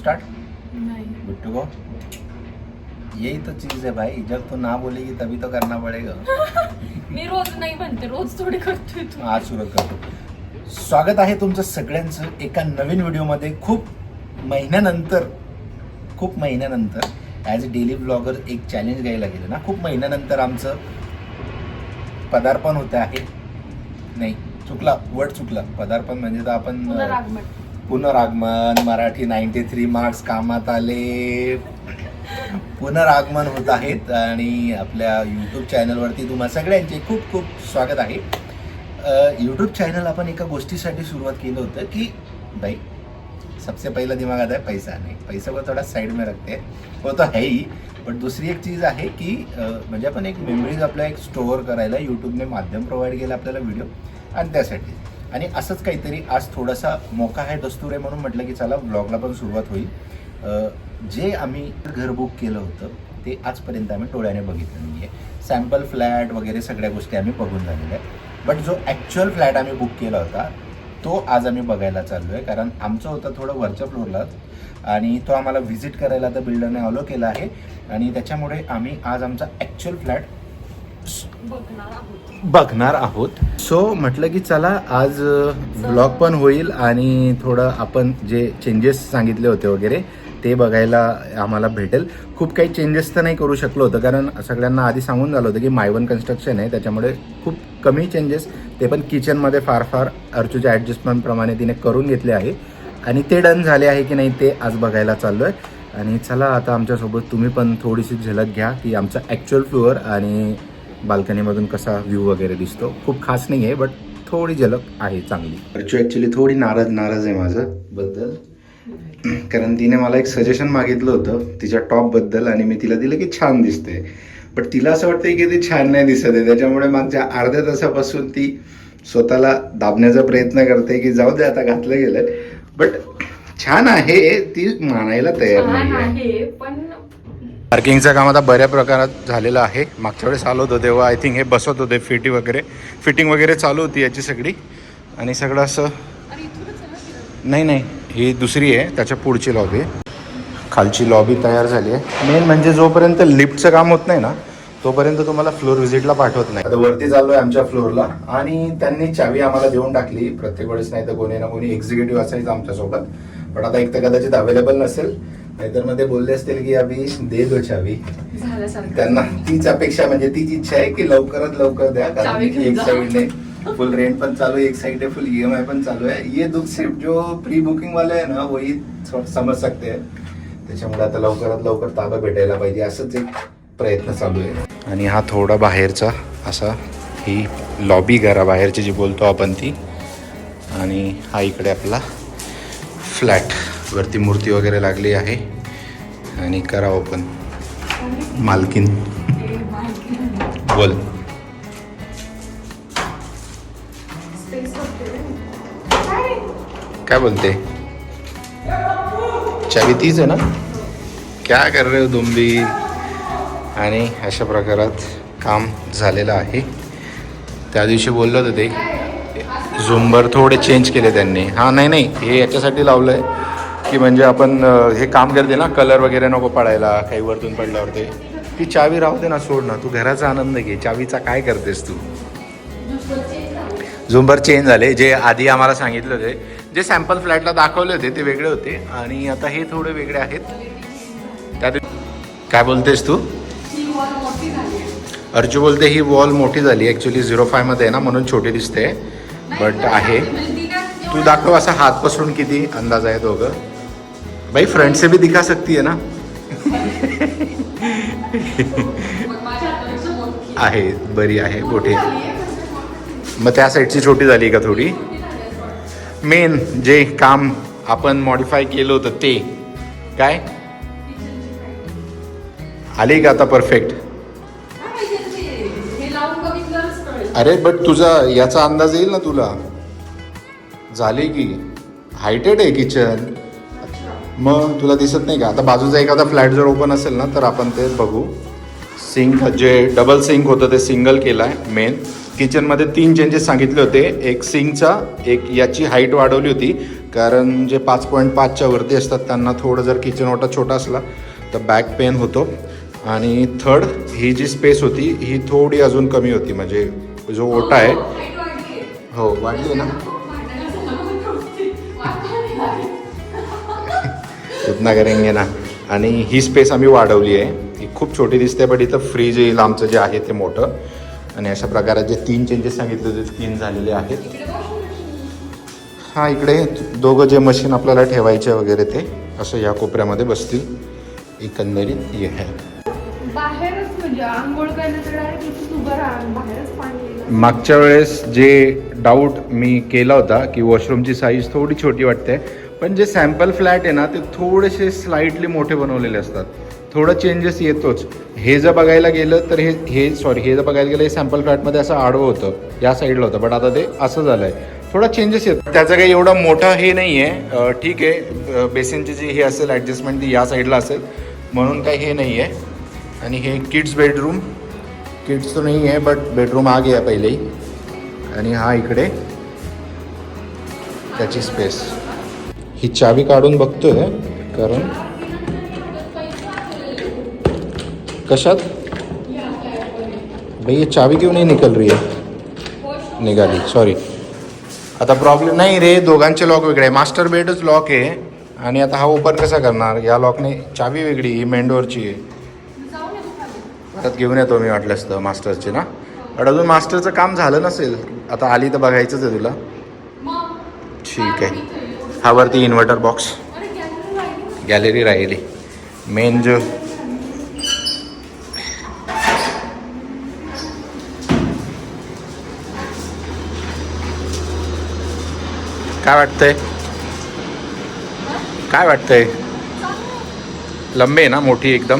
Start नहीं। Good to go. यही तो चीज है भाई, जब तू ना बोलेगी तभी तो करना पड़ेगा। मी रोज नाही म्हणते, रोज थोडी करतोय तू। आज सुरुवात करतो। स्वागत आहे तुमचं सगळ्यांचं एका नवीन व्हिडिओमध्ये। खूप महिन्यानंतर ॲज अ डेली ब्लॉगर एक चॅलेंज घ्यायला गेलं ना, खूप महिन्यानंतर आमचं पदार्पण होतं आहे। नाही चुकला, वर्ड चुकला, पदार्पण म्हणजे तर आपण पुनरागमन, मराठी 93 मार्क्स कामात आले, पुनरागमन होत आहेत आणि आपल्या यूट्यूब चॅनलवरती तुम्हा सगळ्यांचे खूप खूप स्वागत आहे। यूट्यूब चॅनल आपण एका गोष्टीसाठी सुरुवात केलं होतं की भाई सबसे पहला दिमाग आता है पैसा। नहीं, पैसा को थोड़ा साइड में रखते हैं, वो तो है ही, बट दुसरी एक चीज़ आहे की म्हणजे आपण एक मेमरीज आपल्या एक स्टोअर करायला यूट्यूबने माध्यम प्रोव्हाइड केलं आपल्याला व्हिडिओ, आणि त्यासाठी आणि असंच काहीतरी आज थोडासा मोका आहे, दस्तूर आहे, म्हणून म्हटलं की चला ब्लॉगला पण सुरुवात होईल। जे आम्ही घर बुक केलं होतं ते आजपर्यंत आम्ही डोळ्याने बघितलं नाही आहे। सॅम्पल फ्लॅट वगैरे सगळ्या गोष्टी आम्ही बघून झालेल्या आहेत, बट जो ॲक्च्युअल फ्लॅट आम्ही बुक केला होता तो आज आम्ही बघायला चाललो आहे। कारण आमचं होतं थोडं वरच्या फ्लोअरलाच, आणि तो आम्हाला व्हिजिट करायला तर बिल्डरने अलो केला आहे, आणि त्याच्यामुळे आम्ही आज आमचा ॲक्च्युअल फ्लॅट बघणार आहोत। सो म्हटलं की चला आज व्लॉग पण होईल आणि थोडं आपण जे चेंजेस सांगितले होते वगैरे ते बघायला आम्हाला भेटेल। खूप काही चेंजेस तर नाही करू शकलो होतं, कारण सगळ्यांना आधी सांगून झालं होतं की मायवन कन्स्ट्रक्शन आहे, त्याच्यामुळे खूप कमी चेंजेस, ते पण किचनमध्ये फार अर्चूच्या ॲडजस्टमेंटप्रमाणे तिने करून घेतले आहे, आणि ते डन झाले आहे की नाही ते आज बघायला चाललो आहे। आणि चला आता आमच्यासोबत तुम्ही पण थोडीशी झलक घ्या की आमचा ॲक्च्युअल फ्लोअर आणि बाल्कनीमधून कसा व्ह्यू वगैरे दिसतो। खूप खास नाही आहे, बट थोडी झलक आहे चांगली। अर्चू ॲक्च्युली थोडी नाराज आहे माझं बद्दल, कारण तिने मला एक सजेशन मागितलं होतं तिच्या टॉपबद्दल, आणि मी तिला दिलं की छान दिसते, बट तिला असं वाटतंय की ती छान नाही दिसत आहे। त्याच्यामुळे मागच्या अर्ध्या तासापासून ती स्वतःला दाबण्याचा प्रयत्न करते की जाऊ दे आता घातलं गेलं, बट छान आहे, ती मानायला तयार नाही। पार्किंगचं काम आता बऱ्या प्रकारात झालेलं आहे। मागच्या वेळेस आलो होतो तेव्हा आय थिंक हे बसवत होते, फिटिंग वगैरे चालू होती याची सगळी, आणि सगळं असं नाही ही दुसरी आहे, त्याच्या पुढची लॉबी आहे, खालची लॉबी तयार झाली आहे। मेन म्हणजे जोपर्यंत लिफ्टचं काम होत नाही ना तोपर्यंत तुम्हाला फ्लोअर व्हिजिटला पाठवत नाही। आता वरती चाललोय आमच्या फ्लोअरला, आणि त्यांनी चावी आम्हाला देऊन टाकली प्रत्येक वेळेस, नाही तर कोणी ना कोणी एक्झिक्युटिव्ह असायचं आमच्यासोबत, पण आता एक तर कदाचित अवेलेबल नसेल, नाहीतर मध्ये बोलले असतील की अभि दे दो चावी। त्यांना तीच अपेक्षा, म्हणजे तीच इच्छा आहे की लवकरात लवकर द्या, कारण एक साईडने फुल रेंट पण चालू है, एक साइड है फुल EMI पण चालू है। ये दुख सिर्फ जो प्री बुकिंग वाले है ना वही समझ सकते हैं, त्याच्यामुळे आता लवकरात लवकर ताबा भेटायला पाहिजे, असंच एक प्रयत्न चालू आहे। आणि हा थोडा बाहेरचा असा ही लॉबी घराबाहेरची जी बोलतो आपण ती, आणि हा इकडे आपला फ्लॅट, वरती मूर्ती वगैरे लागली आहे, आणि करा ओपन मालकीन बोल क्या बोलते, चावी तीच आहे ना, क्या कर रहे हो तुम भी। आणि अशा प्रकारात काम झालेलं आहे। त्या दिवशी बोललो होतं ते झुंबर थोडे चेंज केले त्यांनी। हां नाही हे याच्यासाठी लावलं आहे की म्हणजे आपण हे काम करते ना, कलर वगैरे नको पडायला काही वरतून पडल्यावर, ते ती चावी राहते ना, सोड ना, तू घराचा आनंद घे, चावीचा काय करतेस तू। झुंबर चेंज झाले, जे आधी आम्हाला सांगितले होते, जे सॅम्पल फ्लॅटला दाखवले होते ते वेगळे होते, आणि आता हे थोडे वेगळे आहेत। त्यात काय बोलतेस तू? अर्जू बोलते ही वॉल मोठी झाली, ॲक्च्युली 05 मध्ये आहे ना म्हणून छोटी दिसते, बट आहे। तू दाखव असा हात पसरून किती अंदाज आहे दोघं भाई, फ्रंट से भी दिखा सकती है ना। आहे बरी आहे मोठी, मग त्या साईडची छोटी झाली का थोडी। मेन जे काम आपण मॉडिफाय केलं होतं ते काय आली का आता परफेक्ट। अरे बट तुझा याचा अंदाज येईल ना तुला, झाली की हायटेड आहे किचन, मग तुला दिसत नाही का। आता बाजूचा एखादा फ्लॅट जर ओपन असेल ना तर आपण तेच बघू। सिंक जे डबल सिंक होतं ते सिंगल केलं आहे। मेन किचनमध्ये 3 चेंजेस सांगितले होते, एक सिंकचा, एक याची हाईट वाढवली होती, कारण जे 5.5च्या वरती असतात त्यांना थोडं जर किचन ओटा छोटा असला तर बॅक पेन होतो. आणि थर्ड, ही जी स्पेस होती ही थोडी अजून कमी होती, म्हणजे जो ओटा आहे हो वाढली आहे ना. उतना करेंगे ना. आणि ही स्पेस आम्ही वाढवली आहे, ही खूप छोटी दिसते बट इथं फ्रीज येईल आमचं जे आहे ते मोठं. आणि अशा प्रकारे जे 3 चेंजेस सांगितले होते 3 झालेले आहेत. हां, इकडे दोघं जे मशीन आपल्याला ठेवायचे वगैरे ते असं या कोपऱ्यामध्ये बसतील. एकंदरीत हे आहे. बाहेरच म्हणजे आंघोळ करण्याचं डायरेक्ट उभं राहा, बाहेरच पाणी. मागच्या वेळेस जे डाऊट मी केला होता की वॉशरूमची साईज थोडी छोटी वाटते, पण जे सॅम्पल फ्लॅट आहे ना ते थोडेसे स्लाइटली मोठे बनवलेले असतात. थोडं चेंजेस येतोच. हे जर बघायला गेलं तर हे जर बघायला गेलं हे सॅम्पल फ्लॅटमध्ये असं आडवं होतं, या साईडला होतं, बट आता ते असं झालं आहे. थोडा चेंजेस येतो. त्याचं काही एवढं मोठं हे नाही आहे. ठीक आहे, बेसिनची जी हे असेल ॲडजस्टमेंट ती या साईडला असेल म्हणून काही हे नाही आहे. आणि हे किड्स बेडरूम, किड्स तो नाही आहे बट बेडरूम आ गया पहिले ही. आणि हा इकडे त्याची स्पेस. ही चावी काढून बघतोय कारण कशात भाई ये चावी क्यों नहीं निकल रही है. निघाली, सॉरी. आता प्रॉब्लेम नाही रे, दोघांचे लॉक वेगळे आहे. मास्टर बेडच लॉक आहे आणि आता हा ओपन कसा करणार. या लॉकने चावी वेगळी, ही मेन डोअरची आहे. परत घेऊन येतो मी वाटलंच तर मास्टरची ना. पण अजून मास्टरचं काम झालं नसेल, आता आली तर बघायचंच आहे तुला. ठीक आहे. हा वरती इन्व्हर्टर बॉक्स, गॅलरी राहिली. मेन जो काय वाटतंय, काय वाटतंय. लंबे आहे ना, मोठी एकदम.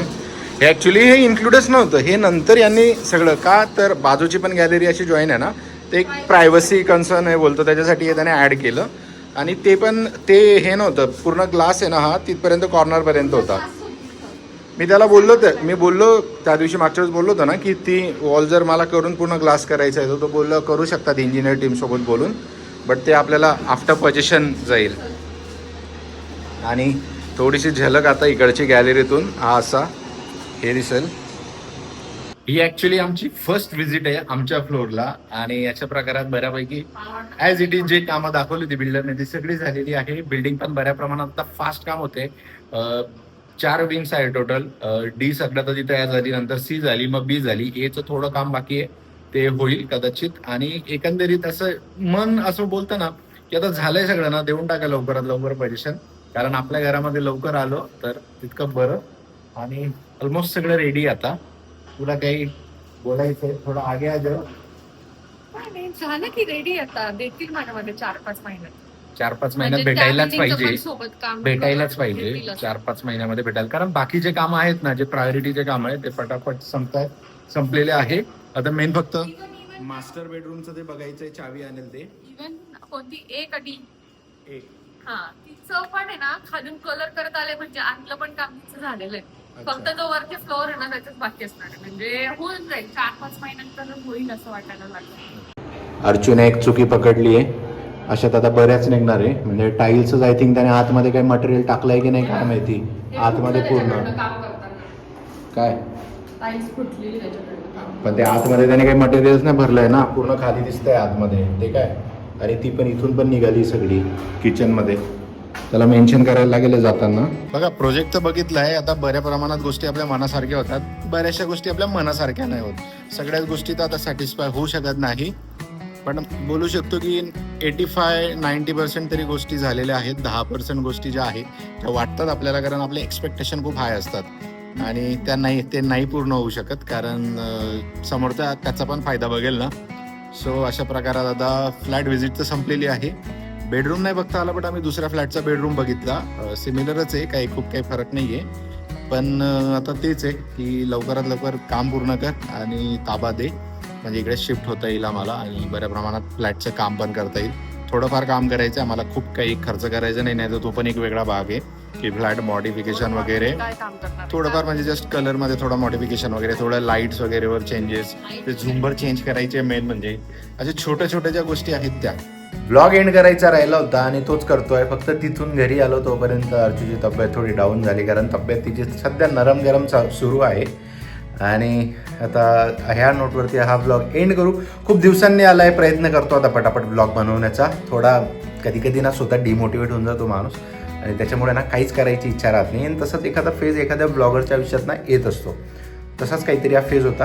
हे ॲक्च्युली हे इन्क्लूडच नव्हतं, हे नंतर यांनी सगळं. का तर बाजूची पण गॅलरी अशी जॉईन आहे ना, ते एक प्रायव्हसी कन्सर्न आहे बोलतो, त्याच्यासाठी हे त्याने ॲड केलं. आणि ते पण ते हे नव्हतं, पूर्ण ग्लास आहे ना हा तिथपर्यंत कॉर्नरपर्यंत होता. मी त्याला बोललो त्या दिवशी मागच्या वेळेस बोललो होतो ना की ती वॉल जर मला करून पूर्ण ग्लास करायचा आहे तो बोललो करू शकतात इंजिनियर टीमसोबत बोलून, बट ते आपल्याला आफ्टर पोझिशन जाईल. आणि थोडीशी झलक आता इकडची गॅलरीतून हा असा हे दिसेल. ही ॲक्च्युली आमची फर्स्ट व्हिजिट आहे आमच्या फ्लोअरला. आणि याच्या प्रकारात बऱ्यापैकी ॲज इट इज जे कामं दाखवली होती बिल्डरने ती सगळी झालेली आहे. बिल्डिंग पण बऱ्या प्रमाणात आता फास्ट काम होते. 4 विंग्स आहे टोटल. डी सगळ्यात आधी तयार झाली, नंतर सी झाली, मग बी झाली. एचं थोडं काम बाकी आहे, ते होईल कदाचित. आणि एकंदरीत असं मन असं बोलतं ना की आता झालंय सगळं ना, देऊन टाका लवकरात लवकर पोझिशन, कारण आपल्या घरामध्ये लवकर आलो तर तितकं बरं. आणि ऑलमोस्ट सगळं रेडी. आता तुला काही बोलायचंय, थोडं आगे आ जाऊ. नाही झालं की रेडी. आता देतील माझ्यामध्ये 4-5 महिन्यात. 4-5 महिन्यात म्हणजे भेटायलाच त्या पाहिजे, meeting चं पण सोबत काम भेटायलाच करून पाहिजे. देतील असं. 4-5 महिन्यामध्ये भेटायला, कारण बाकीचे काम आहेत ना, जे प्रायोरिटीचे काम आहेत ते पटापट संपलेले आहे. आता मेन फक्त मास्टर बेडरूमचं ते बघायचंय, चावी आणेल ते. इव्हन कोणती एक अडी एक हा तिचं पण आहे ना, खालून कलर करत आले म्हणजे आतलं पण काम तिचं झालेलं आहे. अच्छा. फक्त जो वरचे फ्लोअर आहे ना त्याच्याच बाकी असणार आहे. म्हणजे होऊन जाईल 4-5 महिन्यानंतर होईल असं वाटायला लागलं. अर्जुने एक चुकी पकडली आहे. अशात आता बऱ्याच निघणार आहे. म्हणजे टाईल्सच आय थिंक त्याने आतमध्ये काही मटेरियल टाकलंय की नाही काय माहिती. आतमध्ये पूर्ण काम करताना काय टाईल्स फुटलेली त्याच्याकडनं काम. पण ते आतमध्ये त्याने काही मटेरियल्स नाही भरलंय ना, पूर्ण खाली दिसतंय आतमध्ये ते काय. आणि ती पण इथून पण निघाली सगळी किचनमध्ये. त्याला मेन्शन करायला लागेल जाताना. बघा प्रोजेक्ट तर बघितलं आहे. आता बऱ्या प्रमाणात गोष्टी आपल्या मनासारख्या होतात, बऱ्याचशा गोष्टी आपल्या मनासारख्या नाही होत. सगळ्याच गोष्टी तर आता सॅटिस्फाय होऊ शकत नाही, पण बोलू शकतो की 85-90% तरी गोष्टी झालेल्या आहेत. 10% गोष्टी ज्या आहेत त्या वाटतात आपल्याला, कारण आपले एक्सपेक्टेशन खूप हाय असतात आणि ते नाही पूर्ण होऊ शकत, कारण समोरचा त्याचा पण फायदा बघेल ना. सो अशा प्रकारात आता फ्लॅट व्हिजिट तर संपलेली आहे. बेडरूम नाही बघता आला, बट आम्ही दुसऱ्या फ्लॅटचा बेडरूम बघितला. सिमिलरच आहे, खूप काही फरक नाही आहे. पण आता तेच आहे की लवकरात लवकर काम पूर्ण कर आणि ताबा दे, म्हणजे इकडे शिफ्ट होता येईल आम्हाला आणि बऱ्या प्रमाणात फ्लॅटचं काम पण करता येईल. थोडंफार काम करायचं आहे आम्हाला, खूप काही खर्च करायचा नाही, तर तो पण एक वेगळा भाग आहे की फ्लॅट मॉडिफिकेशन वगैरे थोडंफार, म्हणजे जस्ट कलरमध्ये थोडं मॉडिफिकेशन वगैरे, थोडं लाईट्स वगैरेवर चेंजेस, ते झुंबर चेंज करायचे मेन म्हणजे. अशा छोट्या छोट्या ज्या गोष्टी आहेत त्या ब्लॉग एंड करायचा राहिला होता आणि तोच करतोय. फक्त तिथून घरी आलो तोपर्यंत अर्चूची तब्येत थोडी डाऊन झाली, कारण तब्येत तिची सध्या नरम गरम सुरू आहे. आणि आता ह्या नोटवरती हा ब्लॉग एंड करू. खूप दिवसांनी आलाय, प्रयत्न करतो आता पटापट ब्लॉग बनवण्याचा. थोडा कधी कधी ना स्वतः डिमोटिवेट होऊन जातो माणूस आणि त्याच्यामुळे ना काहीच करायची इच्छा राहत नाही. आणि तसंच एखादा फेज एखाद्या ब्लॉगरच्या आयुष्यात ना येत असतो. तसाच काहीतरी हा फेज होता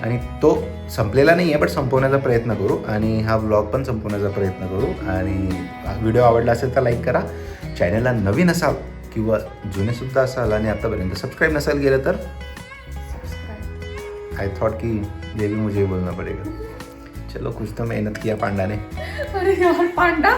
आणि तो संपलेला नाही आहे, बट संपवण्याचा प्रयत्न करू आणि हा ब्लॉग पण संपवण्याचा प्रयत्न करू. आणि व्हिडिओ आवडला असेल तर लाईक करा. चॅनलला नवीन असाल किंवा जुनेसुद्धा असाल आणि आतापर्यंत सबस्क्राईब नसाल गेलं तर आई थॉट कि ये भी मुझे बोलना पड़ेगा. चलो कुछ तो मेहनत किया पांडा ने. अरे यार पांडा